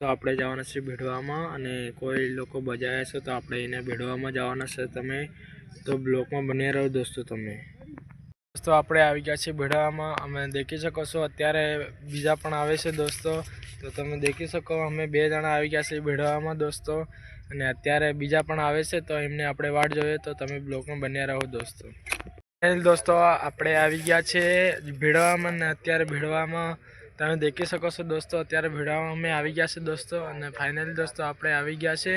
તો આપણે જવાના છે ભેડવામાં અને કોઈ લોકો બજાયા છે તો આપણે એને ભેડવામાં જવાના છે તમે તો બ્લોકમાં બન્યા રહો દોસ્તો તમે દોસ્તો આપણે આવી ગયા છીએ ભેડવામાં અમે દેખી શકો છો અત્યારે બીજા પણ આવે છે દોસ્તો તો તમે દેખી શકો અમે 2 જણા આવી ગયા છે ભેડવામાં દોસ્તો અને અત્યારે બીજા પણ આવે છે તો એમને આપણે વાટ જોઈએ તો તમે બ્લોકમાં બન્યા રહો દોસ્તો આપણે આવી ગયા છે ભેડવામાં અને અત્યારે ભેડવામાં તમે દેખી શકો છો દોસ્તો અત્યારે ભેડવામાં અમે આવી ગયા છે દોસ્તો અને ફાઇનલી દોસ્તો આપણે આવી ગયા છે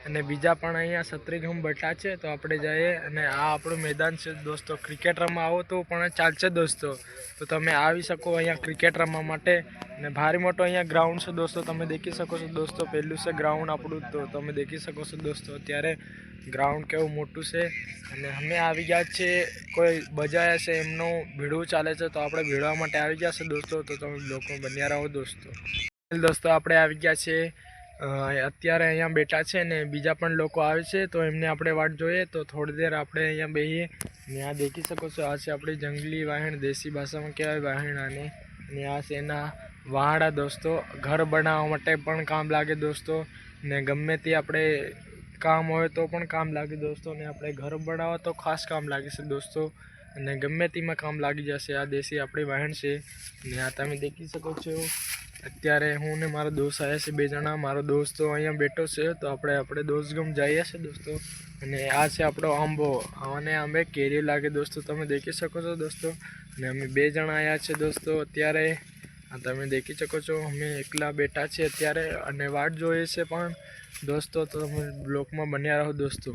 અને બીજા પણ અહીંયા છત્રીગમ બેઠા છે તો આપણે જઈએ અને આ આપણું મેદાન છે દોસ્તો ક્રિકેટ રમવા આવો તો પણ ચાલશે દોસ્તો તો તમે આવી શકો અહીંયા ક્રિકેટ રમવા માટે અને ભારે મોટો અહીંયા ગ્રાઉન્ડ છે દોસ્તો તમે દેખી શકો છો દોસ્તો પહેલું છે ગ્રાઉન્ડ આપણું તો તમે દેખી શકો છો દોસ્તો અત્યારે ગ્રાઉન્ડ કેવું મોટું છે અને અમે આવી ગયા છે કોઈ બજાયા છે એમનું ભીડું ચાલે છે તો આપણે ભીડવા માટે આવી ગયા છે દોસ્તો તો તમે બ્લોકમાં બન્યા રહો દોસ્તો આપણે આવી ગયા છે અત્યારે અહીંયા બેઠા છે ને બીજા પણ લોકો આવે છે તો એમને આપણે વાટ જોઈએ તો થોડી દેર આપણે અહીંયા બેહીએ ને આ દેખી શકો છો આ છે આપણી જંગલી વાહણ દેશી ભાષામાં કહેવાય વાહણ આને અને આ છે એના વાહડા દોસ્તો ઘર બનાવવા માટે પણ કામ લાગે દોસ્તો ને ગમે તે આપણે કામ હોય તો પણ કામ લાગે દોસ્તો ને આપણે ઘર બનાવવા તો ખાસ કામ લાગે છે દોસ્તો અને ગમે તેમાં કામ લાગી જશે આ દેશી આપણી વાહણ છે ને આ તમે દેખી શકો છો અત્યારે હું ને મારો દોસ્ત આવ્યા છે 2 જણા મારો દોસ્ત તો અહીંયા બેઠો છે તો આપણે દોસ્તગમ જઈએ છે દોસ્તો અને આ છે આપણો આંબો અને આંબે કેરી લાગે દોસ્તો તમે દેખી શકો છો દોસ્તો અને અમે 2 જણા આવ્યા છે દોસ્તો અત્યારે આ તમે દેખી શકો છો અમે એકલા બેઠા છીએ અત્યારે અને વાટ જોઈએ છે પણ દોસ્તો તો તમે બ્લોકમાં બન્યા રહો દોસ્તો।